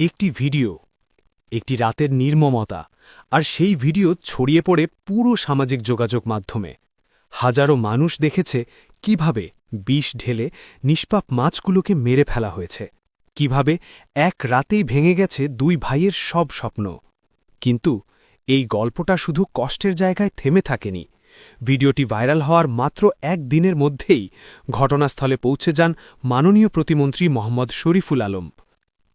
একটি ভিডিও, একটি রাতের নির্মমতা, আর সেই ভিডিও ছড়িয়ে পড়ে পুরো সামাজিক যোগাযোগ মাধ্যমে। হাজারো মানুষ দেখেছে কিভাবে বিষ ঢেলে নিষ্পাপ মাছগুলোকে মেরে ফেলা হয়েছে, কিভাবে এক রাতেই ভেঙে গেছে দুই ভাইয়ের সব স্বপ্ন। কিন্তু এই গল্পটা শুধু কষ্টের জায়গায় থেমে থাকেনি। ভিডিওটি ভাইরাল হওয়ার মাত্র একদিনের মধ্যেই ঘটনাস্থলে পৌঁছে যান মাননীয় প্রতিমন্ত্রী মোহাম্মদ শরীফুল আলম।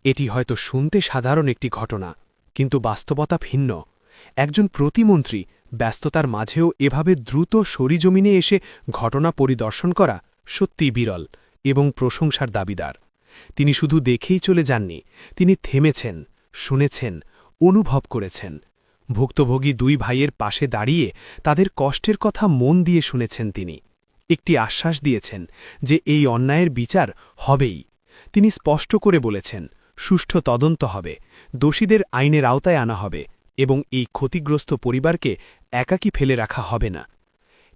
এটি হয়তো শুনতে সাধারণ একটি ঘটনা, কিন্তু বাস্তবতা ভিন্ন। একজন প্রতিমন্ত্রী ব্যস্ততার মাঝেও এভাবে দ্রুত সরিজমিনে এসে ঘটনা পরিদর্শন করা সত্যিই বিরল এবং প্রশংসার দাবিদার। তিনি শুধু দেখেই চলে যাননি, তিনি থেমেছেন, শুনেছেন, অনুভব করেছেন। ভুক্তভোগী দুই ভাইয়ের পাশে দাঁড়িয়ে তাদের কষ্টের কথা মন দিয়ে শুনেছেন তিনি। একটি আশ্বাস দিয়েছেন যে এই অন্যায়ের বিচার হবেই। তিনি স্পষ্ট করে বলেছেন, সুষ্ঠু তদন্ত হবে, দোষীদের আইনের আওতায় আনা হবে এবং এই ক্ষতিগ্রস্ত পরিবারকে একাকী ফেলে রাখা হবে না।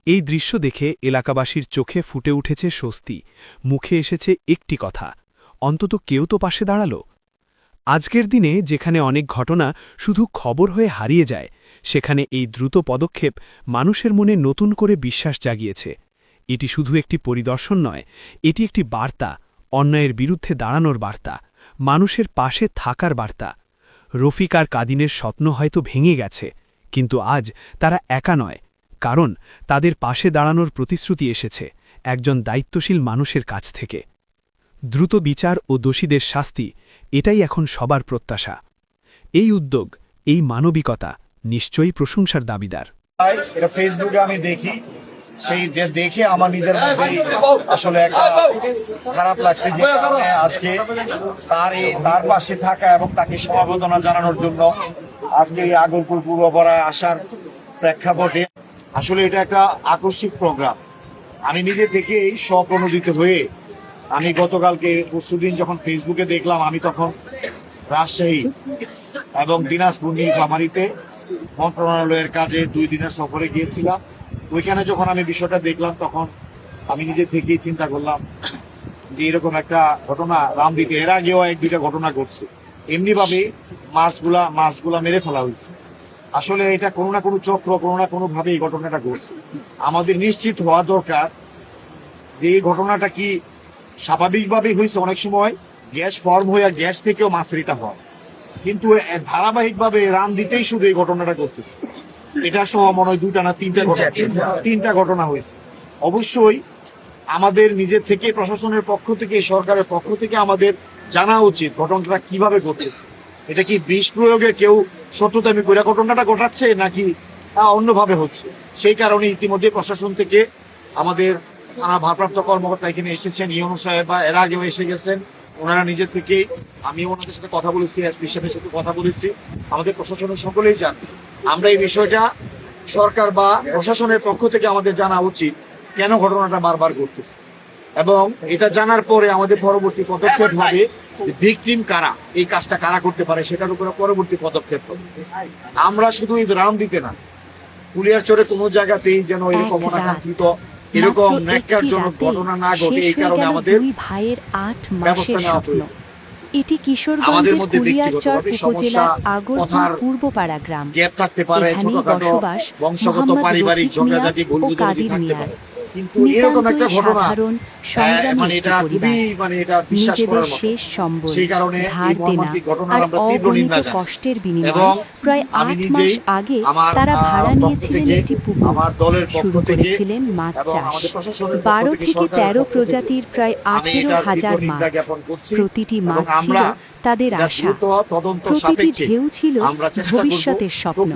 এই দৃশ্য দেখে এলাকাবাসীর চোখে ফুটে উঠেছে স্বস্তি, মুখে এসেছে একটি কথা, অন্তত কেউ তো পাশে দাঁড়াল। আজকের দিনে যেখানে অনেক ঘটনা শুধু খবর হয়ে হারিয়ে যায়, সেখানে এই দ্রুত পদক্ষেপ মানুষের মনে নতুন করে বিশ্বাস জাগিয়েছে। এটি শুধু একটি পরিদর্শন নয়, এটি একটি বার্তা, অন্যায়ের বিরুদ্ধে দাঁড়ানোর বার্তা, মানুষের পাশে থাকার বার্তা। রফিক আর কাদিনের স্বপ্ন হয়তো ভেঙে গেছে, কিন্তু আজ তারা একা নয়, কারণ তাদের পাশে দাঁড়ানোর প্রতিশ্রুতি এসেছে একজন দায়িত্বশীল মানুষের কাছ থেকে। দ্রুত বিচার ও দোষীদের শাস্তি, এটাই এখন সবার প্রত্যাশা। এই উদ্যোগ, এই মানবিকতা নিশ্চয়ই প্রশংসার দাবিদার। এটা ফেসবুকে আমি দেখি, সেই দেখে আমার নিজের মধ্যেই আসলে একটা খারাপ লাগছে, যে কারণে আজকে তার পাশে থাকা এবং তাকে সমবেদনা জানানোর জন্য আজকে এই আগরপুর পূর্বপাড়ায় আসার প্রেক্ষাপটে আসলে এটা একটা আকস্মিক প্রোগ্রাম। আমি নিজে থেকেই স্বপ্রণোদিত হয়ে আমি গতকালকে পরশুদিন যখন ফেসবুকে দেখলাম, আমি তখন রাজশাহী এবং দিনাজপুর নীলফামারীতে মন্ত্রণালয়ের কাজে 2 দিনের সফরে গিয়েছিলাম। ওইখানে যখন আমি বিষয়টা দেখলাম, তখন আমি নিজে থেকেই চিন্তা করলাম যে এরকম একটা ঘটনা রামদিতে এর আগেও 1-2টা ঘটনা ঘটছে, এমনিভাবে মাছগুলা মেরে ফেলা হয়েছে। আসলে এটা কোনো না কোনো চক্র, কোনো না কোনো ভাবে এই ঘটনাটা ঘটছে। আমাদের নিশ্চিত হওয়া দরকার যে এই ঘটনাটা কি স্বাভাবিকভাবেই হয়েছে। অনেক সময় গ্যাস ফর্ম হয়ে গ্যাস থেকেও মাছ রিটা হয়, কিন্তু ধারাবাহিকভাবে রান দিতেই শুধু এই ঘটনাটা ঘটতেছে। এটা সহ মনে হয় 2টা না 3টা ঘটনা হয়েছে। অবশ্যই আমাদের নিজের থেকে, প্রশাসনের পক্ষ থেকে, সরকারের পক্ষ থেকে আমাদের জানা উচিত ঘটনাটা কিভাবে ঘটতেছে। এটা কি বিষ প্রয়োগে কেউ সত্যতামি করে ঘটনাটা ঘটাচ্ছে, নাকি অন্যভাবে হচ্ছে। সেই কারণে ইতিমধ্যে প্রশাসন থেকে আমাদের ভারপ্রাপ্ত কর্মকর্তা এখানে এসেছেন, ইউনূস সাহেব বা এর আগেও এসে গেছেন। ওনারা নিজে থেকেই, আমি ওনাদের সাথে কথা বলেছি, এসপি সাহেবের সাথে কথা বলেছি, আমাদের প্রশাসনের সকলেই জান। আমরা এই বিষয়টা সরকার বা প্রশাসনের পক্ষ থেকে আমাদের জানা উচিত কেন ঘটনাটা বারবার ঘটতেছে, এবং এটা জানার পরে আমাদের পরবর্তী পদক্ষেপ হবে ভিকটিম কারা, এই কাজটা কারা করতে পারে সেটার উপরে পরবর্তী পদক্ষেপ হবে। আমরা শুধু এই রাম দিতে না, কুলিয়ারচরে কোনো জায়গাতেই যেন এরকম অনাকাঙ্ক্ষিত এরকম ন্যাক্কারজনক ঘটনা না ঘটে, এই কারণে আমাদের ব্যবস্থা নেওয়া প্রয়োজন। এটি কিশোরগঞ্জের কুলিয়ারচর উপজেলার আগরপুর পূর্বপাড়া গ্রাম। এখানেই বসবাস মোহাম্মদ রফিক মিয়া ও কাদির মিয়ার। নিতান্তই সাধারণ সংগ্রামী একটি পরিবার। নিজেদের শেষ সম্বল ধার দেনা আর অগণিত কষ্টের বিনিময়ে প্রায় 8 মাস আগে তারা ভাড়া নিয়েছিলেন একটি পুকুর, শুরু করেছিলেন মাছ চাষ। 12 থেকে 13 প্রজাতির প্রায় 18,000 মাছ। প্রতিটি মাছ ছিল তাদের আশা, প্রতিটি ঢেউ ছিল ভবিষ্যতের স্বপ্ন।